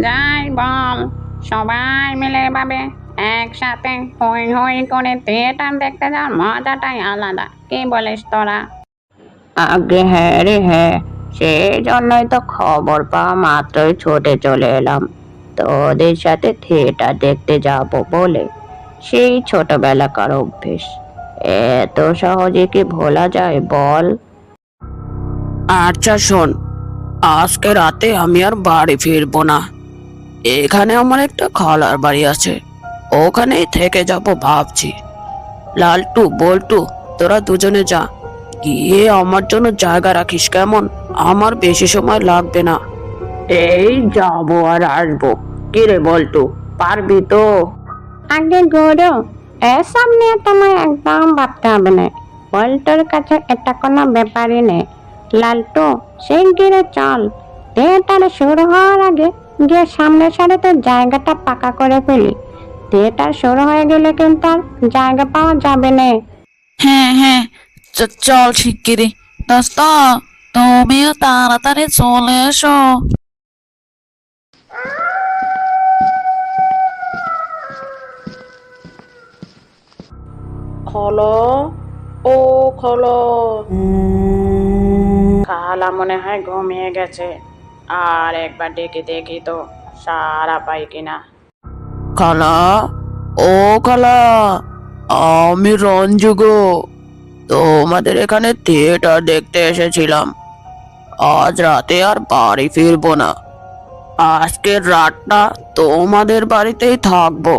যাই বল, সবাই মিলে এভাবে একসাথে হই হই করে থিয়েটার দেখতে যাওয়ার মজাটাই আলাদা, কি বলিস তোরা? আগে হ্যাঁ রে হ্যাঁ, সেই জন্যই তো খবর পাওয়া মাত্রই ছুটে চলে এলাম তোদের সাথে থিয়েটার দেখতে যাব বলে। সেই ছোটবেলাকার অভ্যেস, এত সহজে কি ভোলা যায় বল? আচ্ছা শোন, আজকে রাতে আমি আর বাড়ি ফিরবো না। এখানে আমার একটা খালার বাড়ি আছে, ওখানেই থেকে যাব ভাবছি। লালটু বল্টু, তোরা দুজনে যা, গিয়ে আমার জন্য জায়গা রাখিস কেমন? আমার বেশি সময় লাগবে না। এই যাবো আর আসবো, কি রে বল্টু, পারবি তো? আগে গুরু, এসব নিয়ে তোমার একদম ভাবতে হবে না। বল্টুর কাছে এটা কোনো ব্যাপারই নেই। লালটু, শিগগিরই চল। থিয়েটার শুরু হওয়ার আগে গিয়ে সামনের সারিতে জায়গাটা পাকা করে ফেলি। থিয়েটার শুরু হয়ে গেলে কিন্তু আর জায়গা পাওয়া যাবে না। হ্যাঁ হ্যাঁ, চল শিগগিরই। দোস্ত, তুমিও তাড়াতাড়ি চলে এসো। খলো, ও খলো। খালা মনে হয় ঘুমিয়ে গেছে, আর একবার ডেকে দেখি তো সারা পাই কিনা। খালা, ও খালা, আমি রঞ্জু গো। তোমাদের এখানে থিয়েটার দেখতে এসেছিলাম। আজ রাতে আর বাড়ি ফিরবো না। আজকের রাতটা তোমাদের বাড়িতেই থাকবো,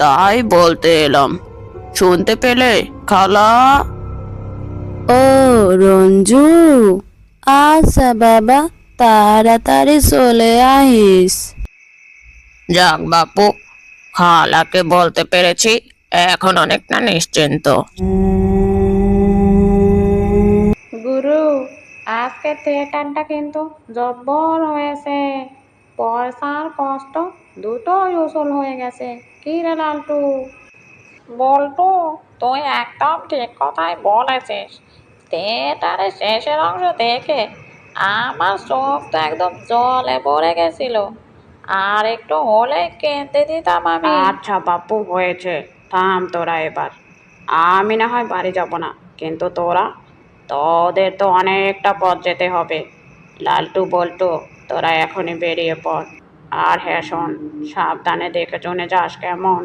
তাই বলতে এলাম। শুনতে পেলে খালা? ও রঞ্জু, আচ্ছা বাবা, তাড়াতাড়ি চলে আইস। যাক বাপু, খালাকে বলতে পেরেছি, এখন অনেকটা নিশ্চিন্ত। গুরু, আজকে থিয়েটারটা কিন্তু জব্বর হয়েছে। পয়সার কষ্ট দুটোই উসুল হয়ে গেছে, কি রে লালটু? বল্টু, তুই একদম ঠিক কথাই বলেছিস। থিয়েটারের শেষের অংশ দেখে আমার চোখ তো একদম জলে ভরে গেছিল, আর একটু হলে কেঁদে দিতাম আমি। আচ্ছা বাপু, হয়েছে, থাম তোরা এবার। আমি না হয় বাড়ি যাব না, কিন্তু তোদের তো অনেকটা পথ যেতে হবে। লালটু বল্টু, তোরা এখনই বেরিয়ে পড়। আর হ্যাঁ শোন, সাবধানে দেখে শুনে যাস কেমন?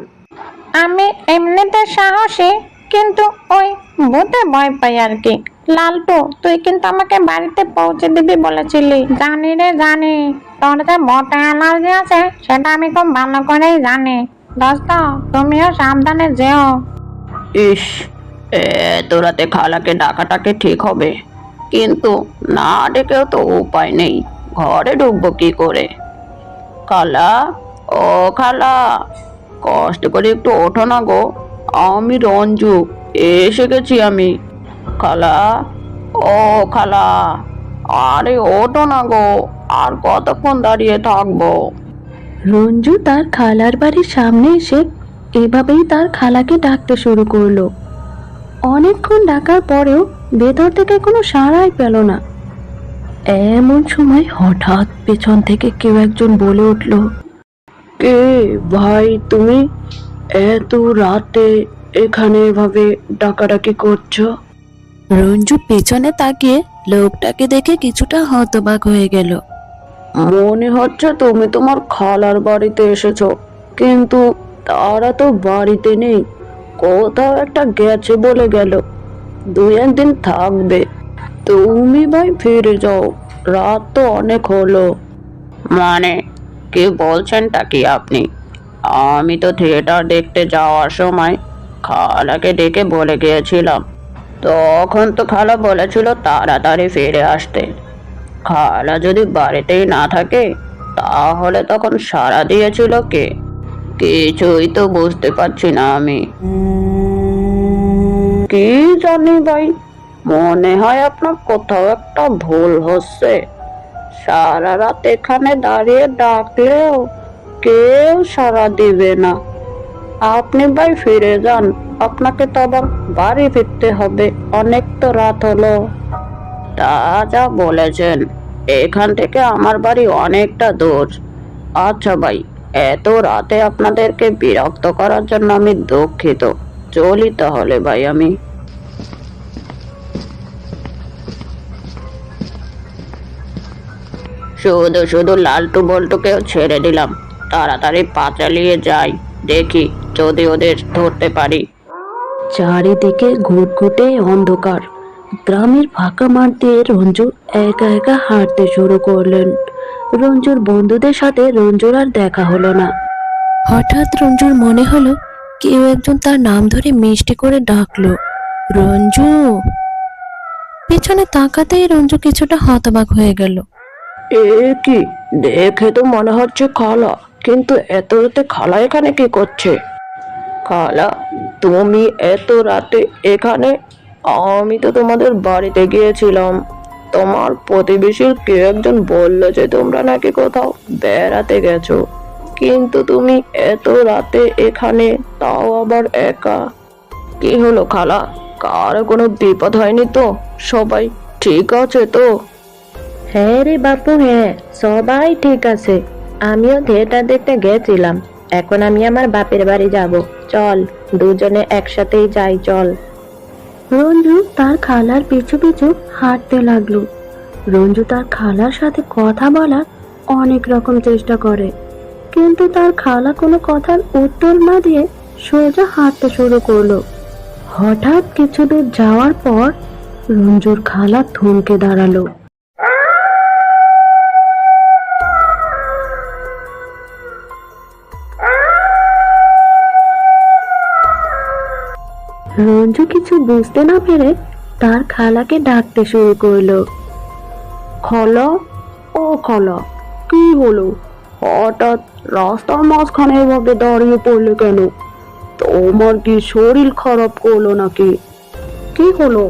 আমি এমনিতে সাহসী, কিন্তু ওই ভূতে ভয় পাই আর কি। লালটু, তুই কিন্তু আমাকে বাড়িতে পৌঁছে দিবি বলেছিলি। জানি রে জানি, তোর যে ভূতে অ্যালার্জি আছে সেটা আমি খুব ভালো করেই জানি। দোস্ত, তুমিও সাবধানে যেও। ইস, এত রাতে খালাকে ডাকাটাকে ঠিক হবে, কিন্তু না ডেকেও তো উপায় নেই। ঘরে ঢুকবো কি করে? খালা, ও খালা, কষ্ট করে একটু ওঠো না গো। আমি রঞ্জু, এসে গেছি আমি। খালা, ও খালা, আরে ওঠো না গো, আর কতক্ষণ দাঁড়িয়ে থাকবো? রঞ্জু তার খালার বাড়ির সামনে এসে এভাবেই তার খালাকে ডাকতে শুরু করলো। অনেকক্ষণ ডাকার পরেও ভেতর থেকে কোনো সাড়াই পেল না। এমন সময় হঠাৎ পেছন থেকে কেউ একজন বলে উঠল, কে ভাই তুমি? এত রাতে এখানে এভাবে ডাকাডাকি করছো? রঞ্জু পেছনে তাকিয়ে লোকটাকে দেখে কিছুটা হতবাক হয়ে গেল। মনে হচ্ছে তুমি তোমার খালার বাড়িতে এসেছো, কিন্তু তারা তো বাড়িতে নেই, কোথাও একটা গেছে বলে গেল। 2-1 দিন থাকবে। তুমি ভাই ফিরে যাও, রাত তো অনেক হলো। মানে কি বলছেনটা কি আপনি? আমি তো থিয়েটার দেখতে যাওয়ার সময় খালাকে ডেকে বলে গিয়েছিলাম। তখন তো খালা বলেছিল তাড়াতাড়ি ফিরে আসতে। খালা যদি বাড়িতেই না থাকে, তাহলে তখন সাড়া দিয়েছিল কে? কিছুই তো বুঝতে পারছি না আমি। কি জানি ভাই, মনে হয় আপনার কোথাও একটা ভুল হচ্ছে। সারা রাত এখানে দাঁড়িয়ে ডাকলেও কেউ সাড়া দিবে না। আপনি ভাই ফিরে যান, আপনাকে তো আবার বাড়ি ফিরতে হবে, অনেক তো রাত হলো। তা যা বলেছেন, এখান থেকে আমার বাড়ি অনেকটা দূর, আচ্ছা ভাই, এত রাতে আপনাদেরকে বিরক্ত করার জন্য আমি দুঃখিত। চলি তাহলে ভাই আমি। শুধু শুধু লালটু বল্টুকেও ছেড়ে দিলাম। তাড়াতাড়ি পা চালিয়ে যাই, দেখি যদি ওদের ধরতে পারি। চারিদিকে ঘুটঘুটে অন্ধকার। গ্রামের ফাঁকা মাঠ দিয়ে রঞ্জু একা একা হাঁটতে শুরু করলেন। রঞ্জুর বন্ধুদের সাথে রঞ্জুর আর দেখা হলো না। হঠাৎ রঞ্জুর মনে হলো কেউ একজন তার নাম ধরে মিষ্টি করে ডাকলো, রঞ্জু। পেছনে তাকাতেই রঞ্জু কিছুটা হতবাক হয়ে গেল। এ কি, দেখে তো মনে হচ্ছে খালা, কিন্তু এত রাতে খালা এখানে কি করছে? খালা, তুমি এত রাতে এখানে? আমি তো তোমাদের বাড়িতে গিয়েছিলাম। তোমার প্রতিবেশীর কে একজন বললো যে তোমরা নাকি কোথাও বেড়াতে গেছো, কিন্তু তুমি এত রাতে এখানে, তাও আবার একা। কি হলো খালা, কার কোনো বিপদ হয়নি তো? সবাই ঠিক আছে তো? হ্যাঁ রে বাপু, হ্যাঁ, সবাই ঠিক আছে। আমিও থিয়েটার দেখতে গেছিলাম। এখন আমি আমার বাপের বাড়ি যাব। চল, দুজনে একসাথেই যাই, চল। রঞ্জু তার খালার পিছু পিছু হাঁটতে লাগলো। রঞ্জু তার খালার সাথে কথা বলার অনেক রকম চেষ্টা করে, কিন্তু তার খালা কোনো কথার উত্তর না দিয়ে সোজা হাঁটতে শুরু করলো। হঠাৎ কিছু দূর যাওয়ার পর রঞ্জুর খালা থমকে দাঁড়ালো। রঞ্জু কিছু বুঝতে না পেরে তার খালাকে ডাকতে শুরু করলো। খালা, ও খালা, কি হলো? হঠাৎ রাস্তার মাঝখানে এভাবে দাঁড়িয়ে পড়লে কেন? তোমার কি শরীর খারাপ করলো নাকি? কি হলো,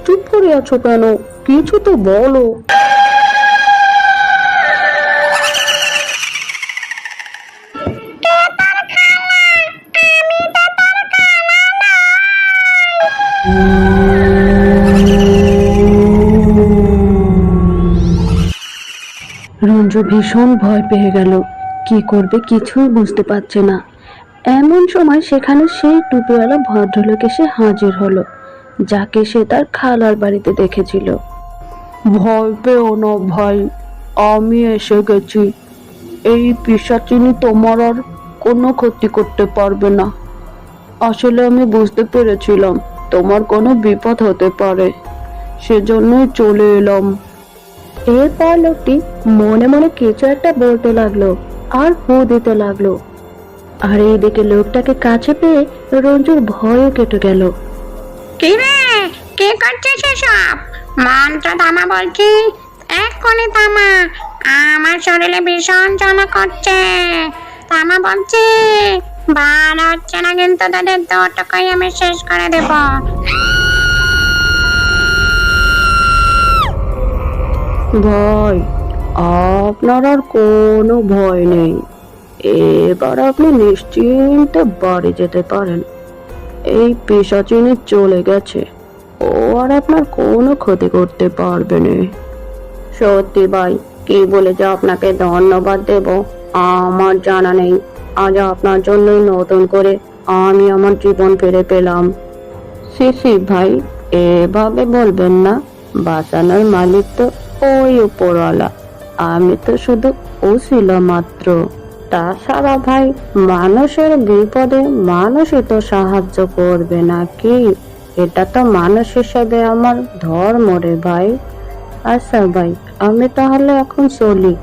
চুপ করে আছো কেন? কিছু তো বলো। রঞ্জু ভীষণ ভয় পেয়ে গেল। কি করবে কিছুই বুঝতে পারছে না। এমন সময় সেখানে সেই টুপিওয়ালা ভদ্রলোক এসে হাজির হলো, যাকে সে তার খালার বাড়িতে দেখেছিল। ভয় পেও না ভাই, আমি এসে গেছি। এই পিশাচিনী তোমার আর কোনো ক্ষতি করতে পারবে না। আসলে আমি বুঝতে পেরেছিলাম তোমার কোনো বিপদ হতে পারে, সেজন্যই চলে এলাম। এরপর লোকটি মনে মনে কিছু একটা বলতে লাগলো আর হু দিতে লাগলো। আর এইদিকে লোকটাকে কাছে পেয়ে রঞ্জুর ভয়ও কেটে গেল। কি রে, কি করছিস এসব? মন্ত্র থামা বলছি, এক্ষুনি থামা। আমার শরীরে ভীষণ জ্বালা করছে। থামা বলছি। ভালো হচ্ছে না কিন্তু, তাদের দুটোকেই আমি শেষ করে দেব। ভাই, আপনার আর কোনো ভয় নেই। এবার আপনি নিশ্চিন্তে বাড়ি যেতে পারেন। এই পিশাচিনী চলে গেছে, ও আর আপনার কোনো ক্ষতি করতে পারবে না। সত্যি ভাই, কি বলে যে আপনাকে ধন্যবাদ দেব আমার জানা নেই। আজ আপনার জন্যই নতুন করে আমি আমার জীবন ফিরে পেলাম। শিশি ভাই, এভাবে বলবেন না। বাঁচানোর মালিক তো ওই উপরওয়ালা, আমি তো শুধু ওসিলা মাত্র। তাছাড়া ভাই, মানুষের বিপদে মানুষই তো সাহায্য করবে নাকি? এটা তো মানুষ হিসেবে আমার ধর্ম রে ভাই। আচ্ছা ভাই, আমি তাহলে এখন চলি।